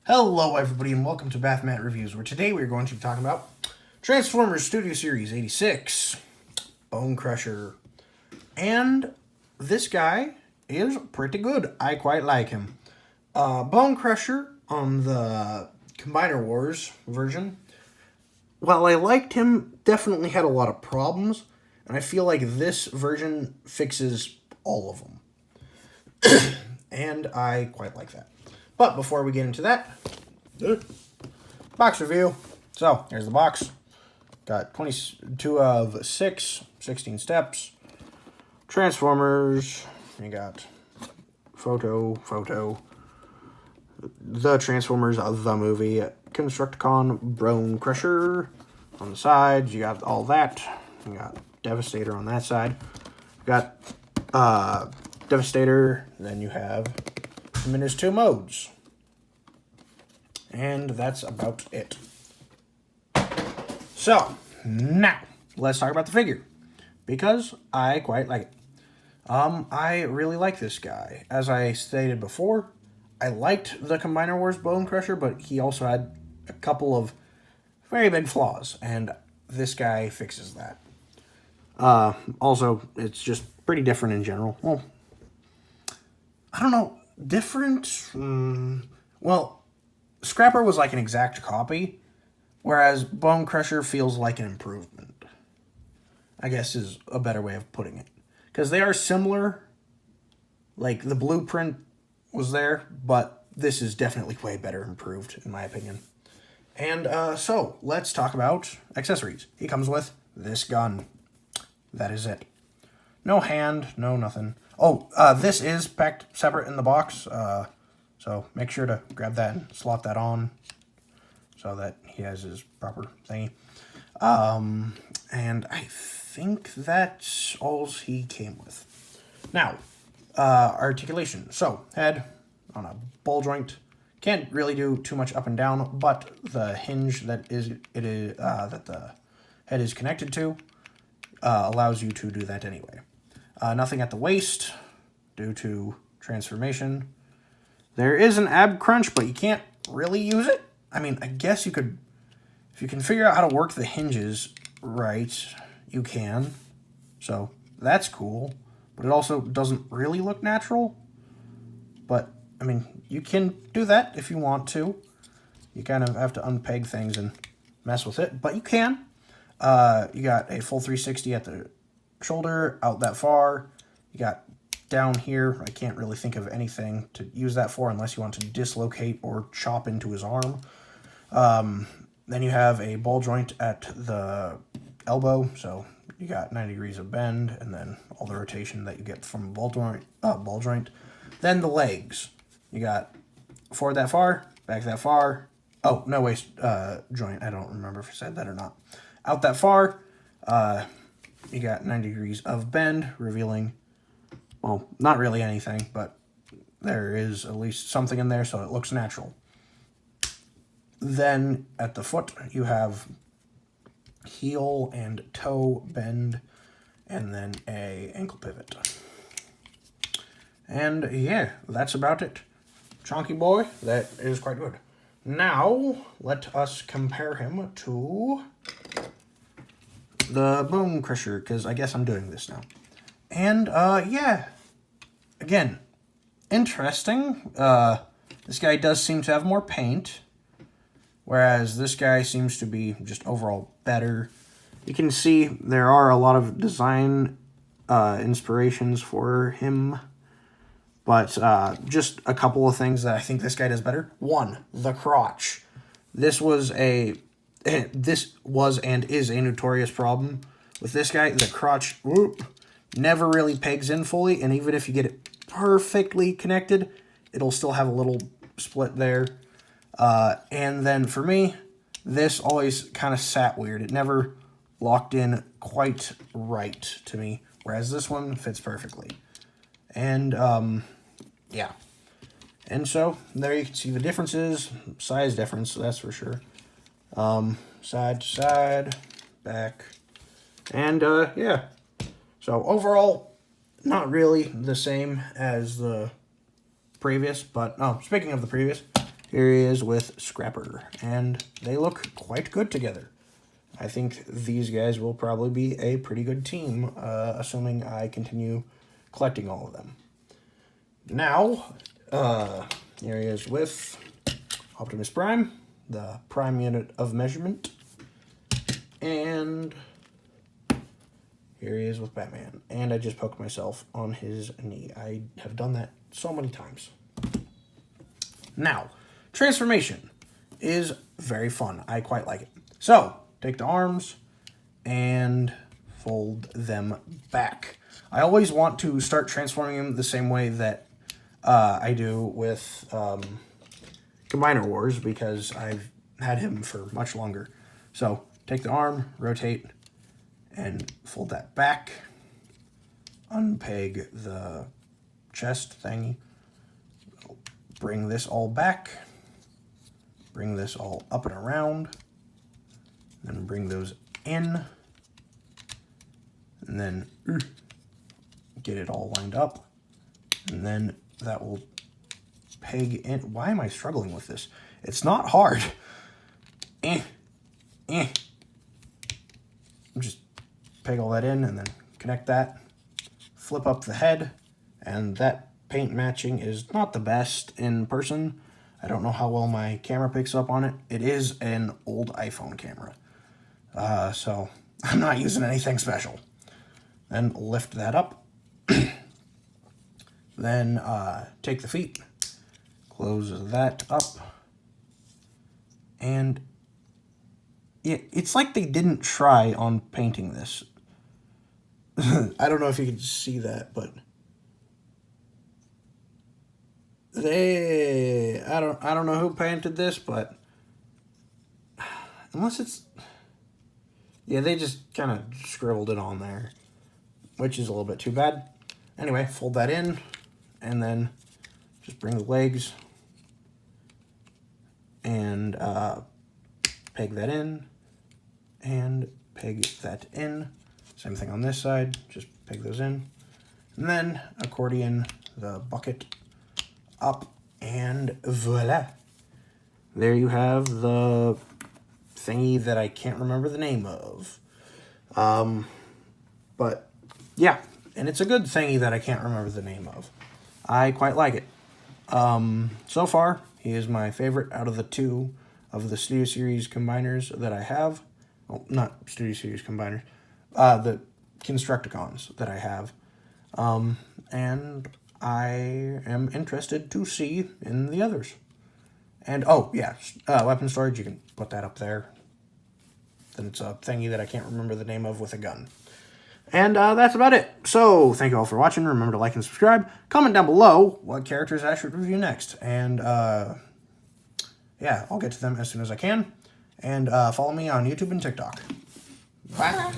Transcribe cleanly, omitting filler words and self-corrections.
Hello everybody and welcome to Bathmat Reviews, where today we're going to be talking about Transformers Studio Series 86, Bonecrusher. And this guy is pretty good. I quite like him. Bonecrusher on the Combiner Wars version, while I liked him, definitely had a lot of problems, and I feel like this version fixes all of them. And I quite like that. But before we get into that, box review. So, here's the box. Got 22 of 16 steps. Transformers. You got photo. The Transformers of the movie. Constructicon, Bonecrusher. On the sides, you got all that. You got Devastator on that side. You got Devastator. Then you have him in his two modes. And that's about it. So, now, let's talk about the figure. Because I quite like it. I really like this guy. As I stated before, I liked the Combiner Wars Bonecrusher, but he also had a couple of very big flaws. And this guy fixes that. Also, it's just pretty different in general. Well, I don't know. Different? Well, Scrapper was like an exact copy, whereas Bonecrusher feels like an improvement, I guess is a better way of putting it. Because they are similar, like the blueprint was there, but this is definitely way better improved, in my opinion. And so, let's talk about accessories. He comes with this gun. That is it. No hand, no nothing. Oh, this is packed separate in the box, so make sure to grab that and slot that on so that he has his proper thingy. And I think that's all he came with. Now, articulation. So, head on a ball joint. Can't really do too much up and down, but the hinge that the head is connected to allows you to do that anyway. Nothing at the waist due to transformation. There is an ab crunch, but you can't really use it. I mean, I guess you could, if you can figure out how to work the hinges right, you can. So that's cool, but it also doesn't really look natural. But, I mean, you can do that if you want to. You kind of have to unpeg things and mess with it, but you can. You got a full 360 at the shoulder, out that far. You got down here, I can't really think of anything to use that for unless you want to dislocate or chop into his arm. Then you have a ball joint at the elbow, so you got 90 degrees of bend, and then all the rotation that you get from a ball joint. Then the legs. You got forward that far, back that far. Oh, no waist joint. I don't remember if I said that or not. Out that far, you got 90 degrees of bend, revealing, well, not really anything, but there is at least something in there, so it looks natural. Then at the foot, you have heel and toe bend, and then a ankle pivot. And yeah, that's about it. Chunky boy, that is quite good. Now, let us compare him to the Bonecrusher, because I guess I'm doing this now. And, yeah. Again, interesting. This guy does seem to have more paint, whereas this guy seems to be just overall better. You can see there are a lot of design inspirations for him, but just a couple of things that I think this guy does better. One, the crotch. This was and is a notorious problem with this guy. The crotch never really pegs in fully, and even if you get it perfectly connected, it'll still have a little split there. And then for me, this always kind of sat weird. It never locked in quite right to me, whereas this one fits perfectly. And, yeah. And so, there you can see the differences. Size difference, that's for sure. Side to side, back, and, yeah. So, overall, not really the same as the previous, but, oh, speaking of the previous, here he is with Scrapper, and they look quite good together. I think these guys will probably be a pretty good team, assuming I continue collecting all of them. Now, here he is with Optimus Prime, the prime unit of measurement, and here he is with Batman. And I just poked myself on his knee. I have done that so many times. Now, transformation is very fun. I quite like it. So, take the arms and fold them back. I always want to start transforming him the same way that I do with Combiner Wars, because I've had him for much longer. So, take the arm, rotate, and fold that back. Unpeg the chest thingy. Bring this all back. Bring this all up and around. Then bring those in. And then get it all lined up. And then that will peg in. Why am I struggling with this? It's not hard. Just peg all that in and then connect that. Flip up the head. And that paint matching is not the best in person. I don't know how well my camera picks up on it. It is an old iPhone camera. So I'm not using anything special. Then lift that up. Then take the feet. Close that up. And yeah, it's like they didn't try on painting this. I don't know if you can see that, but I don't know who painted this, but unless it's, yeah, they just kind of scribbled it on there, which is a little bit too bad. Anyway, fold that in, and then just bring the legs and peg that in, and peg that in. Same thing on this side, just peg those in. And then accordion the bucket up, and voila. There you have the thingy that I can't remember the name of. But yeah, and it's a good thingy that I can't remember the name of. I quite like it. So far, he is my favorite out of the two of the Studio Series combiners that I have. Well, not Studio Series combiners. The Constructicons that I have. And I am interested to see in the others. And, oh, yeah, weapon storage, you can put that up there. Then it's a thingy that I can't remember the name of with a gun. And that's about it. So, thank you all for watching. Remember to like and subscribe. Comment down below what characters I should review next. And, yeah, I'll get to them as soon as I can. And follow me on YouTube and TikTok. Bye.